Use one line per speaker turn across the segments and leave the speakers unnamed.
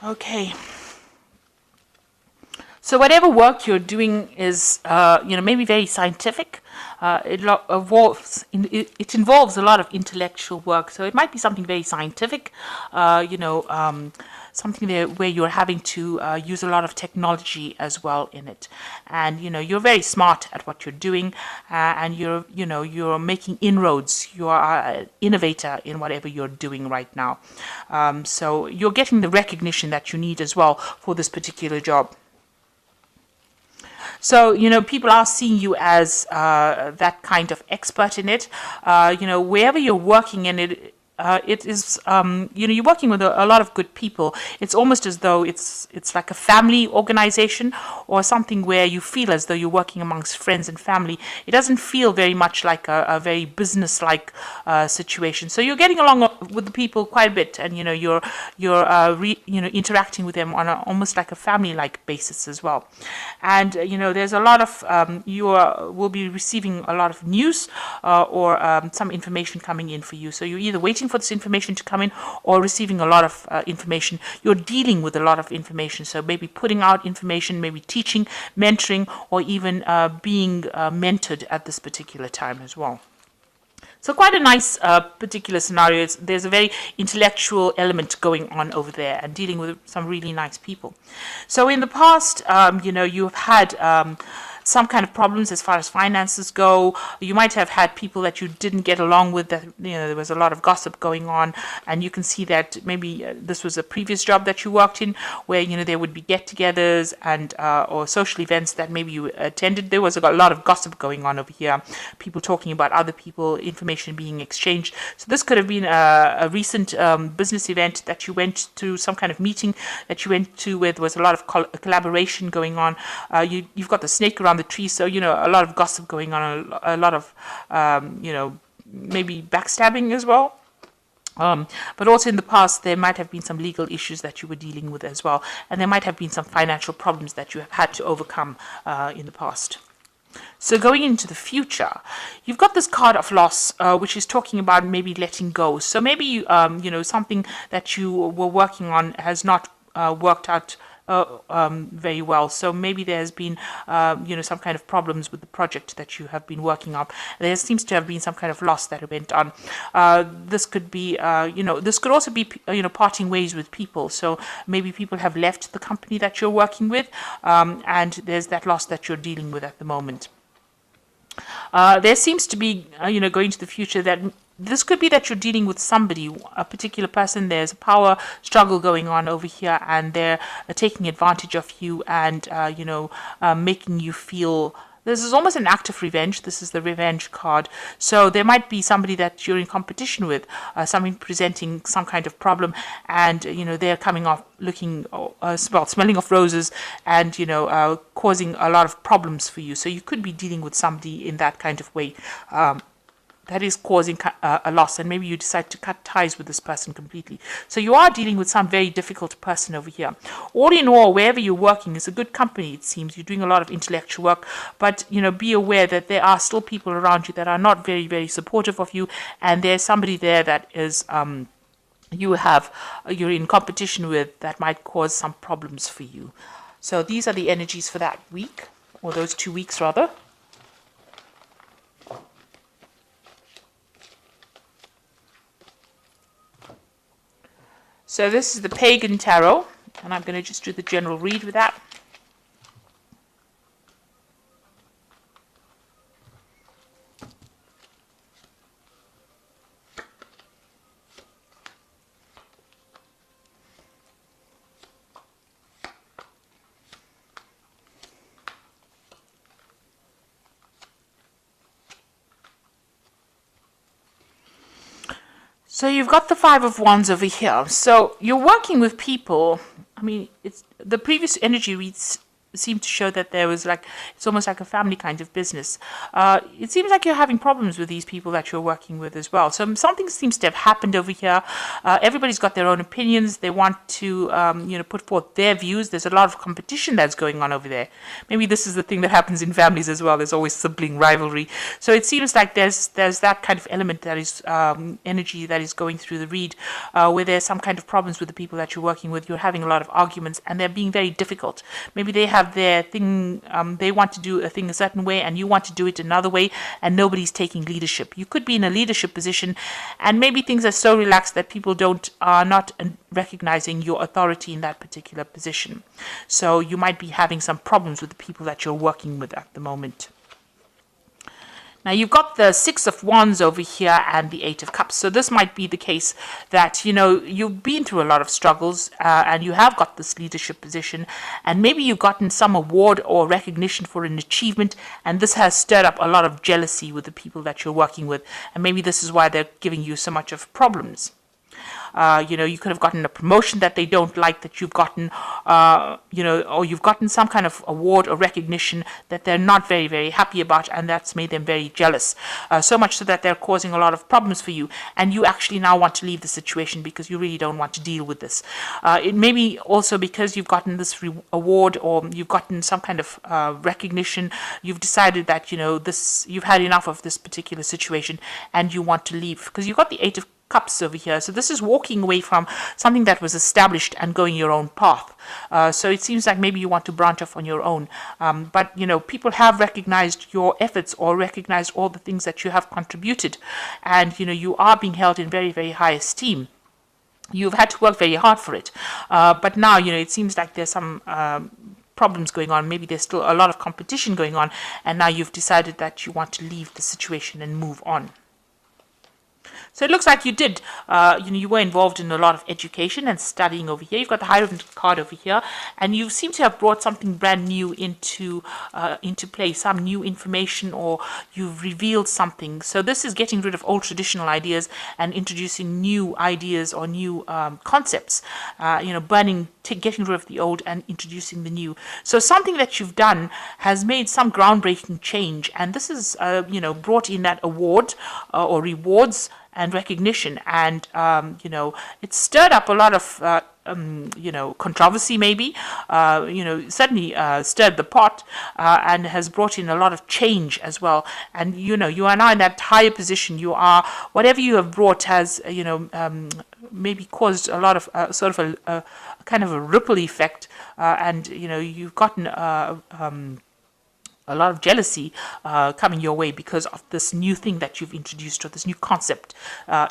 Okay. So whatever work you're doing is, maybe very scientific. It involves a lot of intellectual work. So it might be something very scientific, something there where you're having to use a lot of technology as well in it. And you're very smart at what you're doing, and you're making inroads. You are an innovator in whatever you're doing right now. So you're getting the recognition that you need as well for this particular job. So, people are seeing you as that kind of expert in it. Wherever you're working in it, it is, you're working with a lot of good people. It's almost as though it's like a family organization or something where you feel as though you're working amongst friends and family. It doesn't feel very much like a very business-like situation. So you're getting along with the people quite a bit, and you're interacting with them on almost like a family-like basis as well. And there's a lot of will be receiving a lot of news or some information coming in for you. So you're either waiting for this information to come in or receiving a lot of information. You're dealing with a lot of information. So maybe putting out information, maybe teaching, mentoring, or even being mentored at this particular time as well. So quite a nice particular scenario. There's a very intellectual element going on over there and dealing with some really nice people. So in the past, you've had some kind of problems as far as finances go. You might have had people that you didn't get along with, that there was a lot of gossip going on, and you can see that maybe this was a previous job that you worked in where there would be get-togethers and or social events that maybe you attended. There was a lot of gossip going on over here, people talking about other people, information being exchanged. So this could have been a recent business event that you went to, some kind of meeting that you went to where there was a lot of collaboration going on. You've got the snake around the tree, so a lot of gossip going on, a lot of maybe backstabbing as well. But also in the past, there might have been some legal issues that you were dealing with as well, and there might have been some financial problems that you have had to overcome in the past. So going into the future, you've got this card of loss, which is talking about maybe letting go. So maybe something that you were working on has not worked out very well. So maybe there's been, some kind of problems with the project that you have been working on. There seems to have been some kind of loss that went on. This could be, this could also be, parting ways with people. So maybe people have left the company that you're working with, and there's that loss that you're dealing with at the moment. There seems to be, going to the future, that this could be that you're dealing with somebody, a particular person. There's a power struggle going on over here, and they're taking advantage of you and, making you feel. This is almost an act of revenge. This is the revenge card. So there might be somebody that you're in competition with, somebody presenting some kind of problem, and they're coming off looking, smelling of roses, and causing a lot of problems for you. So you could be dealing with somebody in that kind of way. That is causing a loss, and maybe you decide to cut ties with this person completely. So you are dealing with some very difficult person over here. All in all, wherever you're working is a good company, it seems. You're doing a lot of intellectual work, but be aware that there are still people around you that are not very, very supportive of you, and there's somebody there that is you're in competition with, that might cause some problems for you. So these are the energies for that week, or those 2 weeks rather. So this is the Pagan Tarot, and I'm going to just do the general read with that. So you've got the Five of Wands over here. So you're working with people. I mean, it's the previous energy reads seem to show that there was like, it's almost like a family kind of business. It seems like you're having problems with these people that you're working with as well. So something seems to have happened over here. Everybody's got their own opinions. They want to, put forth their views. There's a lot of competition that's going on over there. Maybe this is the thing that happens in families as well. There's always sibling rivalry. So it seems like there's that kind of element that is energy that is going through the read, where there's some kind of problems with the people that you're working with. You're having a lot of arguments, and they're being very difficult. Maybe they have their thing, they want to do a thing a certain way and you want to do it another way, and nobody's taking leadership. You could be in a leadership position and maybe things are so relaxed that people are not recognizing your authority in that particular position. So you might be having some problems with the people that you're working with at the moment. Now, you've got the Six of Wands over here and the Eight of Cups. So this might be the case that, you've been through a lot of struggles and you have got this leadership position, and maybe you've gotten some award or recognition for an achievement, and this has stirred up a lot of jealousy with the people that you're working with, and maybe this is why they're giving you so much of problems. You could have gotten a promotion that they don't like that you've gotten, or you've gotten some kind of award or recognition that they're not very, very happy about, and that's made them very jealous. So much so that they're causing a lot of problems for you, and you actually now want to leave the situation because you really don't want to deal with this. It may be also because you've gotten this award or you've gotten some kind of recognition. You've decided that, you've had enough of this particular situation and you want to leave because you've got the Eight of Cups over here. So this is walking away from something that was established and going your own path. So it seems like maybe you want to branch off on your own. But people have recognized your efforts or recognized all the things that you have contributed. And, you are being held in very, very high esteem. You've had to work very hard for it. But now, it seems like there's some problems going on. Maybe there's still a lot of competition going on. And now you've decided that you want to leave the situation and move on. So it looks like you did, you were involved in a lot of education and studying over here. You've got the Hierophant card over here, and you seem to have brought something brand new into play, some new information, or you've revealed something. So this is getting rid of old traditional ideas and introducing new ideas or new concepts, getting rid of the old and introducing the new. So something that you've done has made some groundbreaking change, and this is, brought in that award or rewards and recognition, and it stirred up a lot of controversy, maybe certainly stirred the pot, and has brought in a lot of change as well. And you are now in that higher position. You are, whatever you have brought has maybe caused a lot of sort of a kind of a ripple effect, and you've gotten a lot of jealousy coming your way because of this new thing that you've introduced, or this new concept,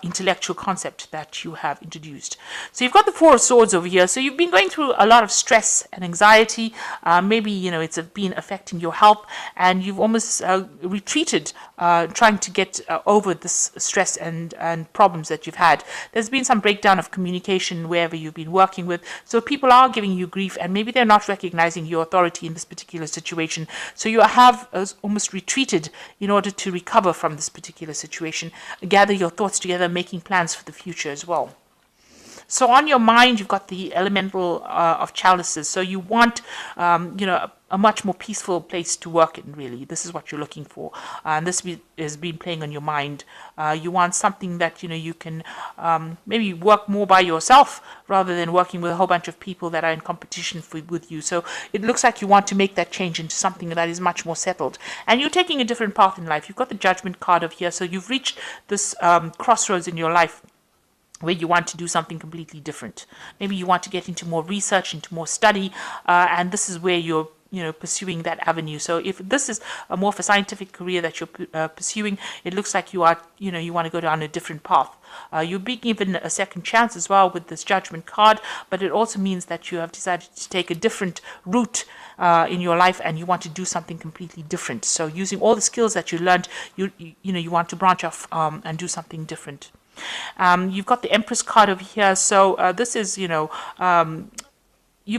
intellectual concept that you have introduced. So you've got the Four of Swords over here. So you've been going through a lot of stress and anxiety. Maybe, it's been affecting your health, and you've almost retreated, trying to get over this stress and problems that you've had. There's been some breakdown of communication wherever you've been working with. So people are giving you grief, and maybe they're not recognizing your authority in this particular situation. So you have almost retreated in order to recover from this particular situation, gather your thoughts together, making plans for the future as well. So on your mind, you've got the elemental of chalices. So you want, a much more peaceful place to work in, really. This is what you're looking for. And this has been playing on your mind. You want something that, you can maybe work more by yourself rather than working with a whole bunch of people that are in competition with you. So it looks like you want to make that change into something that is much more settled. And you're taking a different path in life. You've got the Judgment card over here. So you've reached this crossroads in your life where you want to do something completely different. Maybe you want to get into more research, into more study, and this is where you're pursuing that avenue. So if this is a more of a scientific career that you're pursuing, it looks like you are, you want to go down a different path. You're being given a second chance as well with this Judgment card, but it also means that you have decided to take a different route in your life, and you want to do something completely different. So using all the skills that you learned, you want to branch off and do something different. You've got the Empress card over here. So this is, you've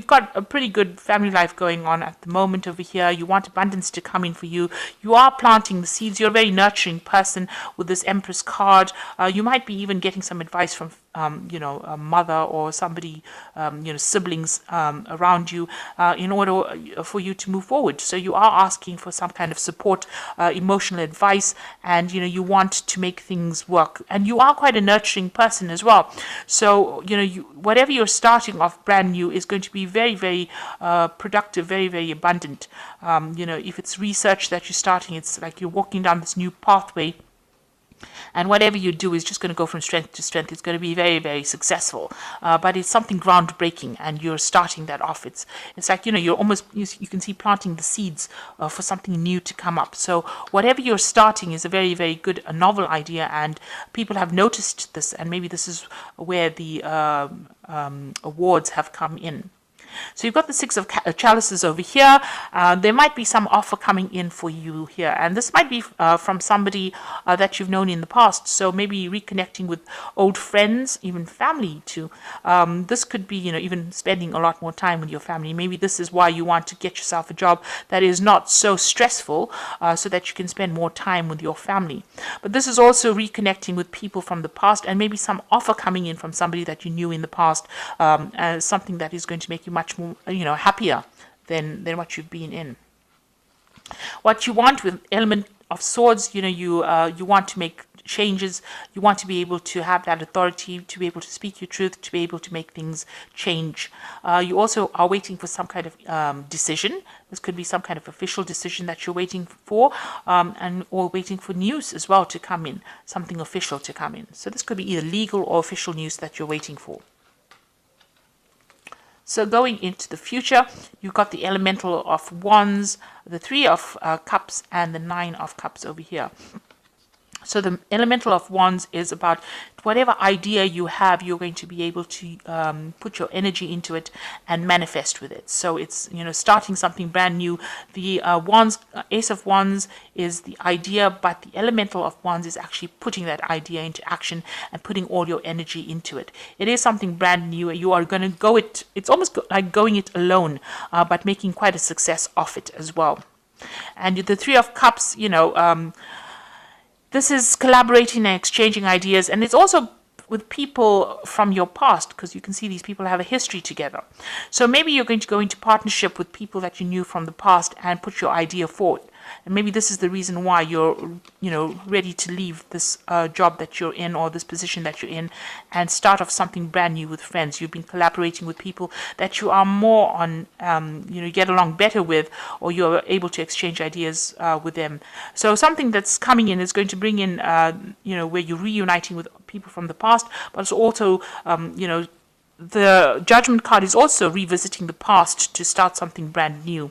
got a pretty good family life going on at the moment over here. You want abundance to come in for you. You are planting the seeds. You're a very nurturing person with this Empress card. You might be even getting some advice from a mother or somebody, siblings around you, in order for you to move forward. So you are asking for some kind of support, emotional advice, and you want to make things work. And you are quite a nurturing person as well. So whatever you're starting off brand new is going to be very, very productive, very, very abundant. If it's research that you're starting, it's like you're walking down this new pathway, and whatever you do is just going to go from strength to strength. It's going to be very, very successful. But it's something groundbreaking, and you're starting that off. It's like, you're almost, you can see planting the seeds for something new to come up. So whatever you're starting is a very, very good, a novel idea, and people have noticed this, and maybe this is where the awards have come in. So you've got the Six of Chalices over here. There might be some offer coming in for you here, and this might be from somebody that you've known in the past. So maybe reconnecting with old friends, even family too. This could be, even spending a lot more time with your family. Maybe this is why you want to get yourself a job that is not so stressful, so that you can spend more time with your family. But this is also reconnecting with people from the past, and maybe some offer coming in from somebody that you knew in the past, as something that is going to make you much more, happier than what you've been in. What you want with Element of Swords, you want to make changes. You want to be able to have that authority, to be able to speak your truth, to be able to make things change. You also are waiting for some kind of decision. This could be some kind of official decision that you're waiting for, or waiting for news as well to come in, something official to come in. So this could be either legal or official news that you're waiting for. So going into the future, you've got the Elemental of Wands, the Three of Cups, and the Nine of Cups over here. So the Elemental of Wands is about whatever idea you have, you're going to be able to put your energy into it and manifest with it. So it's, starting something brand new. The Ace of Wands is the idea, but the Elemental of Wands is actually putting that idea into action and putting all your energy into it. It is something brand new. You are going to go it. It's almost like going it alone, but making quite a success of it as well. And the Three of Cups, this is collaborating and exchanging ideas, and it's also with people from your past, because you can see these people have a history together. So maybe you're going to go into partnership with people that you knew from the past and put your idea forward. And maybe this is the reason why you're, ready to leave this job that you're in, or this position that you're in, and start off something brand new with friends. You've been collaborating with people that you are more on, get along better with, or you're able to exchange ideas with them. So something that's coming in is going to bring in, where you're reuniting with people from the past, but it's also, the Judgment card is also revisiting the past to start something brand new.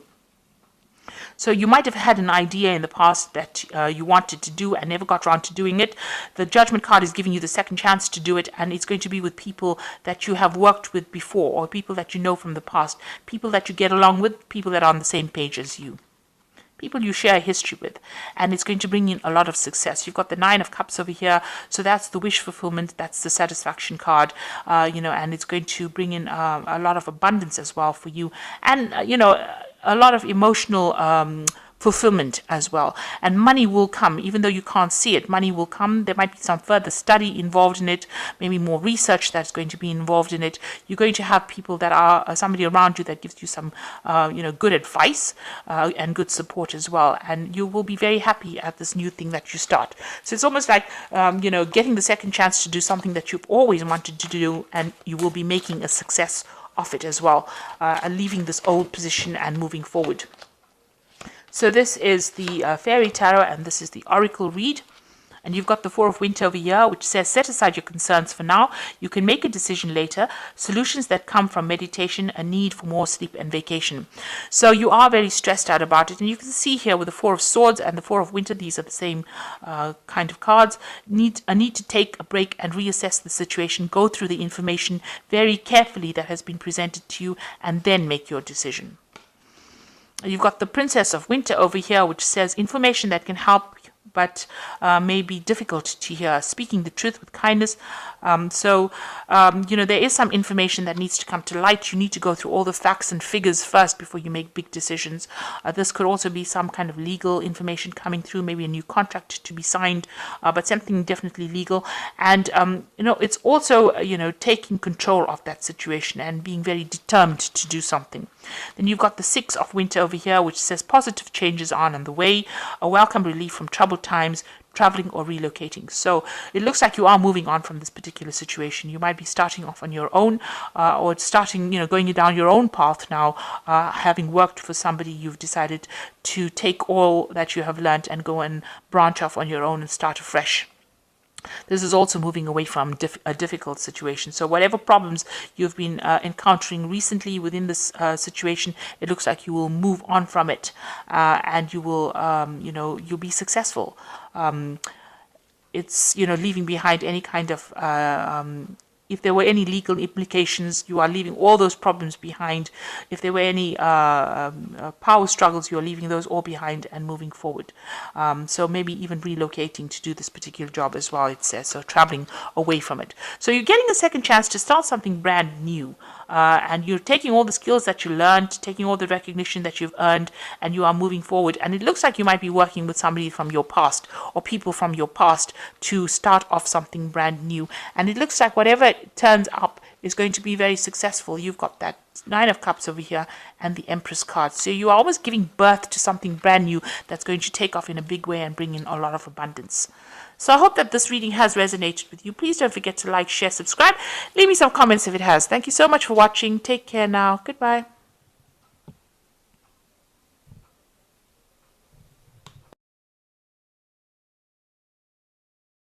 So you might have had an idea in the past that you wanted to do and never got around to doing it. The Judgment card is giving you the second chance to do it, and it's going to be with people that you have worked with before, or people that you know from the past, people that you get along with, people that are on the same page as you, people you share a history with, and it's going to bring in a lot of success. You've got the Nine of Cups over here, so that's the wish fulfillment, that's the satisfaction card, and it's going to bring in a lot of abundance as well for you, and a lot of emotional fulfillment as well. And money will come, even though you can't see it. Money will come. There might be some further study involved in it, maybe more research that's going to be involved in it. You're going to have people that are somebody around you that gives you some good advice and good support as well, and you will be very happy at this new thing that you start. So it's almost like getting the second chance to do something that you've always wanted to do, and you will be making a success of it as well, and leaving this old position and moving forward. So this is the Fairy Tarot, and this is the Oracle read. And you've got the Four of Winter over here, which says, set aside your concerns for now. You can make a decision later. Solutions that come from meditation, a need for more sleep and vacation. So you are very stressed out about it. And you can see here with the Four of Swords and the Four of Winter, these are the same kind of cards. A need to take a break and reassess the situation. Go through the information very carefully that has been presented to you, and then make your decision. You've got the Princess of Winter over here, which says information that can help but may be difficult to hear. Speaking the truth with kindness There is some information that needs to come to light. You need to go through all the facts and figures first before you make big decisions. This could also be some kind of legal information coming through, maybe a new contract to be signed, but something definitely legal. And, it's also, taking control of that situation and being very determined to do something. Then you've got the 6 of Winter over here, which says positive changes are on the way, a welcome relief from troubled times, traveling or relocating. So it looks like you are moving on from this particular situation. You might be starting off on your own, or starting, going down your own path now, having worked for somebody. You've decided to take all that you have learned and go and branch off on your own and start afresh. This is also moving away from a difficult situation. So whatever problems you've been encountering recently within this situation, it looks like you will move on from it, and you will, you'll be successful. It's, leaving behind any kind of if there were any legal implications, you are leaving all those problems behind. If there were any power struggles, you are leaving those all behind and moving forward. So maybe even relocating to do this particular job as well, it says. So traveling away from it. So you're getting a second chance to start something brand new. And you're taking all the skills that you learned, taking all the recognition that you've earned, and you are moving forward. And it looks like you might be working with somebody from your past or people from your past to start off something brand new. And it looks like whatever turns up is going to be very successful. You've got that 9 of Cups over here and the Empress card. So you are almost giving birth to something brand new that's going to take off in a big way and bring in a lot of abundance. So I hope that this reading has resonated with you. Please don't forget to like, share, subscribe. Leave me some comments if it has. Thank you so much for watching. Take care now. Goodbye.